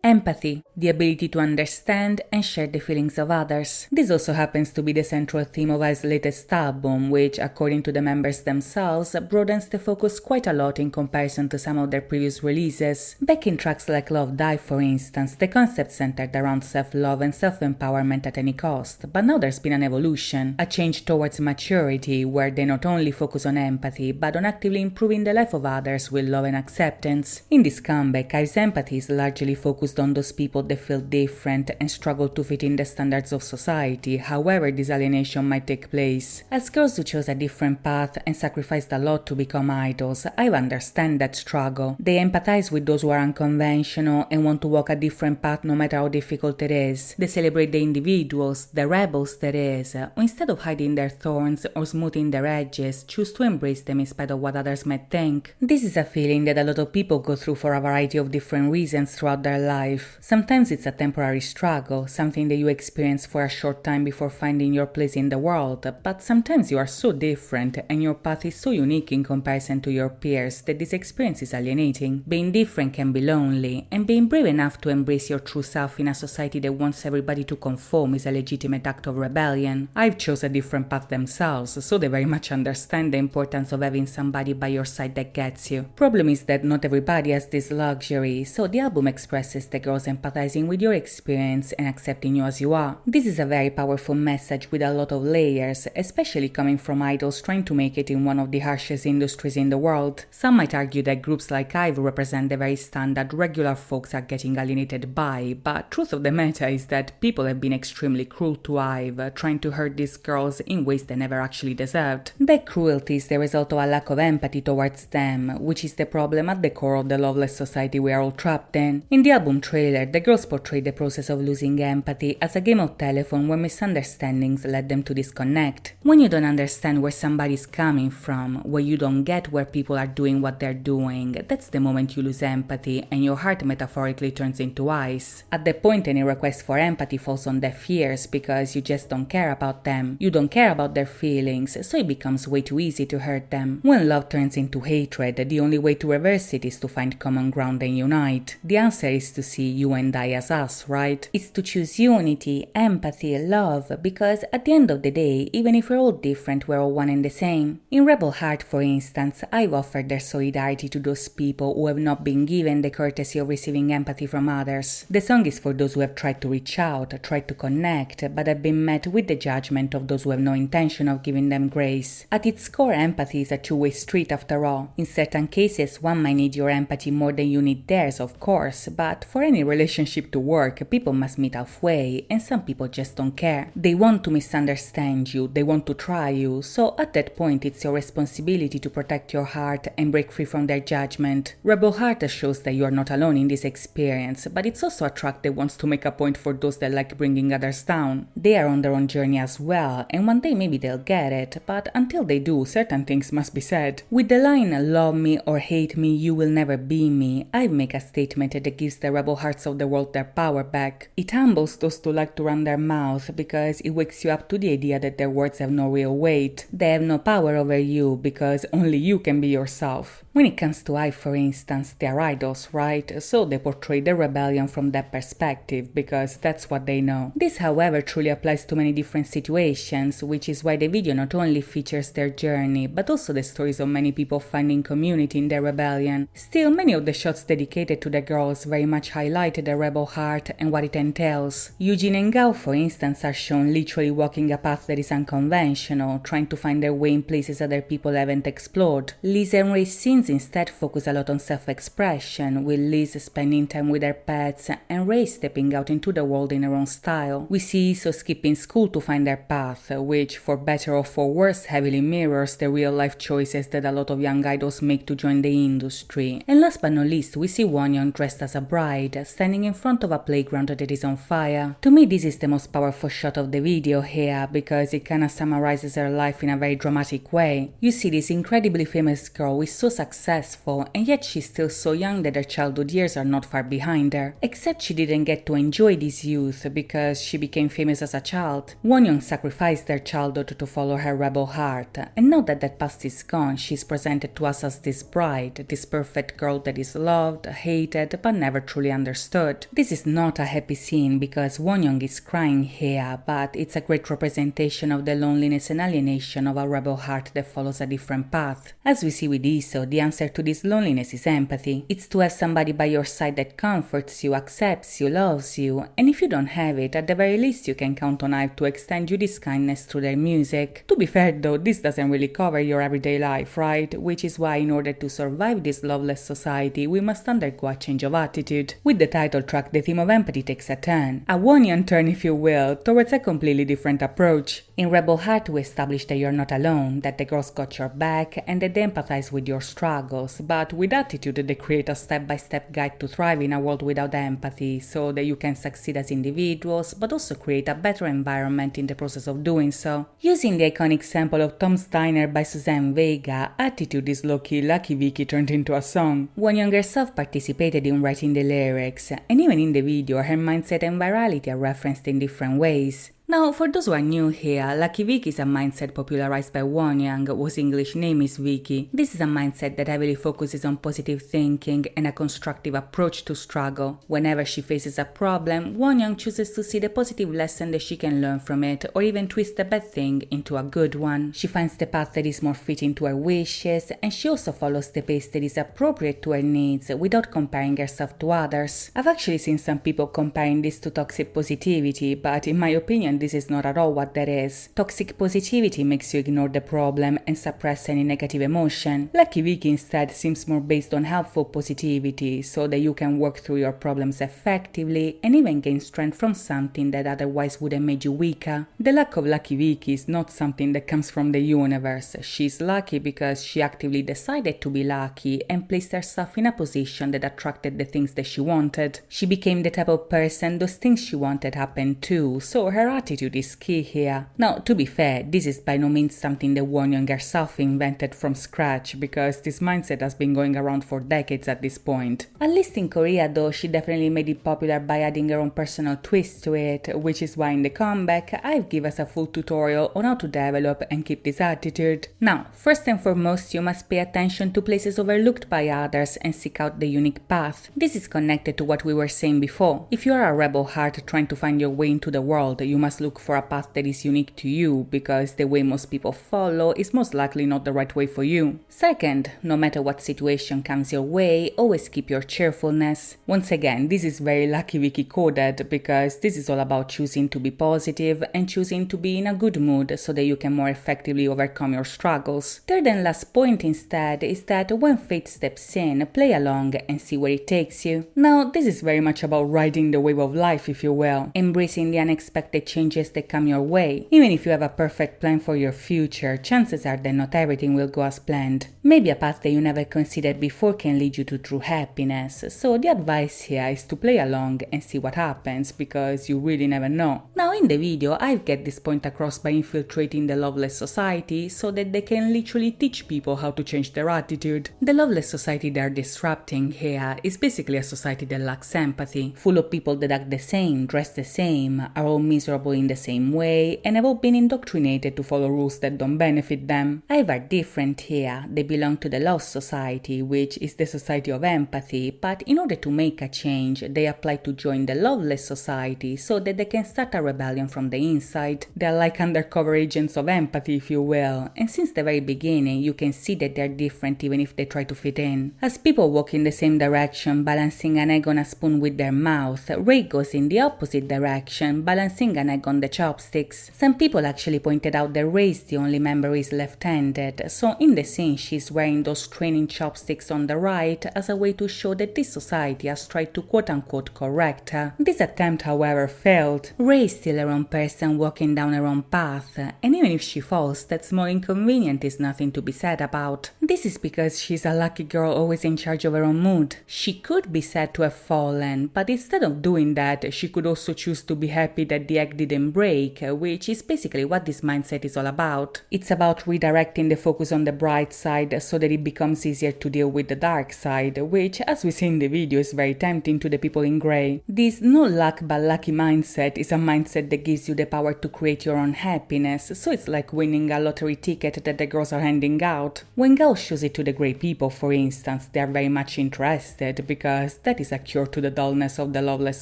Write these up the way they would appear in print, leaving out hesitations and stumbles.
Empathy, the ability to understand and share the feelings of others. This also happens to be the central theme of IVE's latest album, which, according to the members themselves, broadens the focus quite a lot in comparison to some of their previous releases. Back in tracks like Love Die, for instance, the concept centered around self-love and self-empowerment at any cost, but now there's been an evolution, a change towards maturity, where they not only focus on empathy, but on actively improving the life of others with love and acceptance. In this comeback, IVE's empathy is largely focused on those people that feel different and struggle to fit in the standards of society, however this alienation might take place. As girls who chose a different path and sacrificed a lot to become idols, I understand that struggle. They empathize with those who are unconventional and want to walk a different path no matter how difficult it is. They celebrate the individuals, the rebels that is, who instead of hiding their thorns or smoothing their edges, choose to embrace them in spite of what others might think. This is a feeling that a lot of people go through for a variety of different reasons throughout their life. Sometimes it's a temporary struggle, something that you experience for a short time before finding your place in the world, but sometimes you are so different and your path is so unique in comparison to your peers that this experience is alienating. Being different can be lonely, and being brave enough to embrace your true self in a society that wants everybody to conform is a legitimate act of rebellion. I've chose a different path themselves, so they very much understand the importance of having somebody by your side that gets you. Problem is that not everybody has this luxury, so the album expresses the girls empathizing with your experience and accepting you as you are. This is a very powerful message with a lot of layers, especially coming from idols trying to make it in one of the harshest industries in the world. Some might argue that groups like IVE represent the very standard regular folks are getting alienated by, but truth of the matter is that people have been extremely cruel to IVE, trying to hurt these girls in ways they never actually deserved. That cruelty is the result of a lack of empathy towards them, which is the problem at the core of the Loveless Society we are all trapped in. In the album trailer, the girls portray the process of losing empathy as a game of telephone where misunderstandings led them to disconnect. When you don't understand where somebody's coming from, where you don't get where people are doing what they're doing, that's the moment you lose empathy and your heart metaphorically turns into ice. At that point, any request for empathy falls on deaf ears because you just don't care about them. You don't care about their feelings, so it becomes way too easy to hurt them. When love turns into hatred, the only way to reverse it is to find common ground and unite. The answer is to see you and I as us, right? It's to choose unity, empathy, love, because at the end of the day, even if we're all different, we're all one and the same. In Rebel Heart, for instance, I've offered their solidarity to those people who have not been given the courtesy of receiving empathy from others. The song is for those who have tried to reach out, tried to connect, but have been met with the judgment of those who have no intention of giving them grace. At its core, empathy is a two-way street after all. In certain cases, one might need your empathy more than you need theirs, of course, but for any relationship to work, people must meet halfway, and some people just don't care. They want to misunderstand you, they want to try you, so at that point it's your responsibility to protect your heart and break free from their judgment. Rebel Heart shows that you are not alone in this experience, but it's also a track that wants to make a point for those that like bringing others down. They are on their own journey as well, and one day maybe they'll get it, but until they do, certain things must be said. With the line, "Love me or hate me, you will never be me," I make a statement that gives the rebel hearts of the world their power back. It humbles those who like to run their mouth because it wakes you up to the idea that their words have no real weight. They have no power over you because only you can be yourself. When it comes to IVE, for instance, they are idols, right? So they portray the rebellion from that perspective because that's what they know. This, however, truly applies to many different situations, which is why the video not only features their journey, but also the stories of many people finding community in their rebellion. Still, many of the shots dedicated to the girls very much highlight the rebel heart and what it entails. Eugene and Gao, for instance, are shown literally walking a path that is unconventional, trying to find their way in places other people haven't explored. Liz and Ray's scenes instead focus a lot on self-expression, with Liz spending time with her pets and Ray stepping out into the world in her own style. We see Iso skipping school to find their path, which, for better or for worse, heavily mirrors the real-life choices that a lot of young idols make to join the industry. And last but not least, we see Wonyeon dressed as a bride, standing in front of a playground that is on fire. To me, this is the most powerful shot of the video here, because it kinda summarizes her life in a very dramatic way. You see this incredibly famous girl who is so successful, and yet she's still so young that her childhood years are not far behind her. Except she didn't get to enjoy this youth because she became famous as a child. Wonyeon sacrificed her childhood to follow her rebel heart, and now that that past is gone, she's presented to us as this bride, this perfect girl that is loved, hated, but never truly understood. This is not a happy scene because Wonyoung is crying here, but it's a great representation of the loneliness and alienation of a rebel heart that follows a different path. As we see with Iso, the answer to this loneliness is empathy. It's to have somebody by your side that comforts you, accepts you, loves you, and if you don't have it, at the very least you can count on IVE to extend you this kindness through their music. To be fair though, this doesn't really cover your everyday life, right? Which is why in order to survive this loveless society, we must undergo a change of attitude. With the title track, the theme of empathy takes a turn. A Wonyoung turn, if you will, towards a completely different approach. In Rebel Heart, we establish that you're not alone, that the girls got your back, and that they empathize with your struggles, but with attitude they create a step-by-step guide to thrive in a world without empathy, so that you can succeed as individuals, but also create a better environment in the process of doing so. Using the iconic sample of Tom's Diner by Suzanne Vega, Attitude is low-key Lucky Vicky turned into a song. Wonyoung herself participated in writing the lyrics, and even in the video her mindset and virality are referenced in different ways. Now, for those who are new here, Lucky Vicky is a mindset popularized by Wonyoung, whose English name is Vicky. This is a mindset that heavily focuses on positive thinking and a constructive approach to struggle. Whenever she faces a problem, Wonyoung chooses to see the positive lesson that she can learn from it, or even twist a bad thing into a good one. She finds the path that is more fitting to her wishes, and she also follows the pace that is appropriate to her needs, without comparing herself to others. I've actually seen some people comparing this to toxic positivity, but in my opinion, this is not at all what that is. Toxic positivity makes you ignore the problem and suppress any negative emotion. Lucky Vicky instead seems more based on helpful positivity, so that you can work through your problems effectively and even gain strength from something that otherwise would have made you weaker. The luck of Lucky Vicky is not something that comes from the universe. She's lucky because she actively decided to be lucky and placed herself in a position that attracted the things that she wanted. She became the type of person those things she wanted happened to, so her attitude is key here. Now, to be fair, this is by no means something that Wonyoung herself invented from scratch, because this mindset has been going around for decades at this point. At least in Korea though, she definitely made it popular by adding her own personal twist to it, which is why in the comeback, I've given us a full tutorial on how to develop and keep this attitude. Now, first and foremost, you must pay attention to places overlooked by others and seek out the unique path. This is connected to what we were saying before. If you are a rebel heart trying to find your way into the world, you must look for a path that is unique to you, because the way most people follow is most likely not the right way for you. Second, no matter what situation comes your way, always keep your cheerfulness. Once again, this is very Lucky Vicky coded, because this is all about choosing to be positive and choosing to be in a good mood so that you can more effectively overcome your struggles. Third and last point instead is that when fate steps in, play along and see where it takes you. Now, this is very much about riding the wave of life, if you will, embracing the unexpected changes that come your way. Even if you have a perfect plan for your future, chances are that not everything will go as planned. Maybe a path that you never considered before can lead you to true happiness, so the advice here is to play along and see what happens, because you really never know. Now in the video, I get this point across by infiltrating the Loveless Society so that they can literally teach people how to change their attitude. The Loveless Society they're disrupting here is basically a society that lacks empathy, full of people that act the same, dress the same, are all miserable in the same way, and have all been indoctrinated to follow rules that don't benefit them. IVE are different here. They belong to the Lost Society, which is the society of empathy, but in order to make a change, they apply to join the Loveless Society so that they can start a rebellion from the inside. They're like undercover agents of empathy, if you will, and since the very beginning, you can see that they're different even if they try to fit in. As people walk in the same direction, balancing an egg on a spoon with their mouth, Ray goes in the opposite direction, balancing an egg on the chopsticks. Some people actually pointed out that Ray's the only member who is left-handed, so in the scene she's wearing those training chopsticks on the right as a way to show that this society has tried to quote-unquote correct her. This attempt, however, failed. Ray is still her own person walking down her own path, and even if she falls, that small inconvenience is nothing to be sad about. This is because she's a lucky girl always in charge of her own mood. She could be sad to have fallen, but instead of doing that, she could also choose to be happy that the egg didn't shouldn't break, which is basically what this mindset is all about. It's about redirecting the focus on the bright side so that it becomes easier to deal with the dark side, which, as we see in the video, is very tempting to the people in grey. This no luck but lucky mindset is a mindset that gives you the power to create your own happiness, so it's like winning a lottery ticket that the girls are handing out. When girls shows it to the grey people, for instance, they are very much interested because that is a cure to the dullness of the Loveless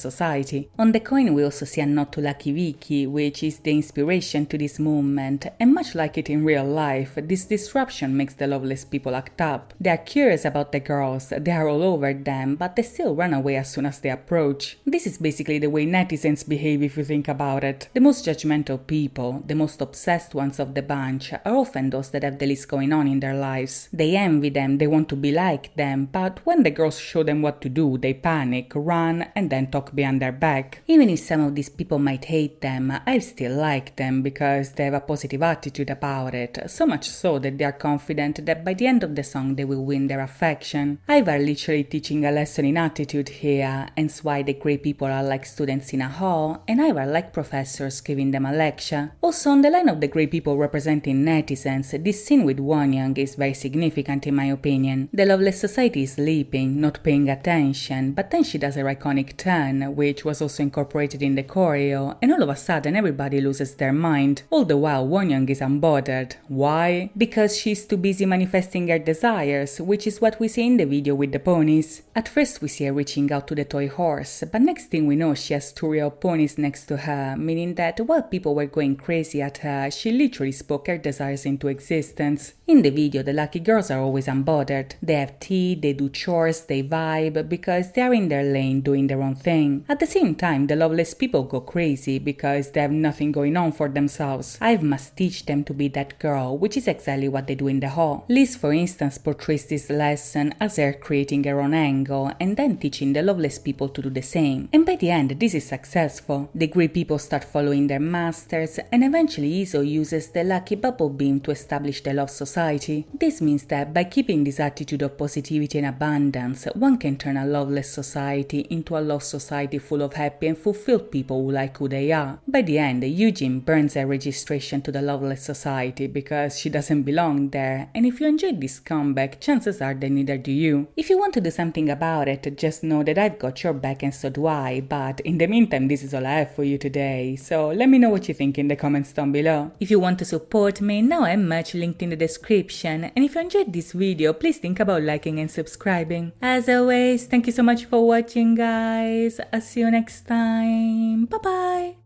Society. On the coin we also see a nod to Lucky Vicky, which is the inspiration to this movement, and much like it in real life, this disruption makes the loveless people act up. They are curious about the girls, they are all over them, but they still run away as soon as they approach. This is basically the way netizens behave if you think about it. The most judgmental people, the most obsessed ones of the bunch, are often those that have the least going on in their lives. They envy them, they want to be like them, but when the girls show them what to do, they panic, run, and then talk behind their back. Even if some of these people might hate them, I still like them because they have a positive attitude about it, so much so that they are confident that by the end of the song they will win their affection. IVE are literally teaching a lesson in attitude here, hence why the grey people are like students in a hall, and IVE are like professors giving them a lecture. Also, on the line of the grey people representing netizens, this scene with Wonyoung is very significant in my opinion. The Loveless Society is sleeping, not paying attention, but then she does her iconic turn, which was also incorporated in the choreo, and all of a sudden everybody loses their mind. All the while Wonyoung is unbothered. Why? Because she's too busy manifesting her desires, which is what we see in the video with the ponies. At first we see her reaching out to the toy horse, but next thing we know she has two real ponies next to her, meaning that while people were going crazy at her, she literally spoke her desires into existence. In the video, the lucky girls are always unbothered. They have tea, they do chores, they vibe, because they are in their lane doing their own thing. At the same time, the loveless people go crazy because they have nothing going on for themselves. IVE must teach them to be that girl, which is exactly what they do in the hall. Liz, for instance, portrays this lesson as her creating her own angle and then teaching the loveless people to do the same. And by the end, this is successful. The grey people start following their masters, and eventually Iso uses the lucky bubble beam to establish the Love Society. This means that by keeping this attitude of positivity and abundance, one can turn a loveless society into a love society full of happy and fulfilled people who like who they are. By the end, Eugene burns her registration to the Loveless Society because she doesn't belong there, and if you enjoyed this comeback, chances are that neither do you. If you want to do something about it, just know that I've got your back and so do I, but in the meantime this is all I have for you today, so let me know what you think in the comments down below. If you want to support me, now I'm merch linked in the description, and if you enjoyed this video, please think about liking and subscribing. As always, thank you so much for watching guys, I'll see you next time, bye bye!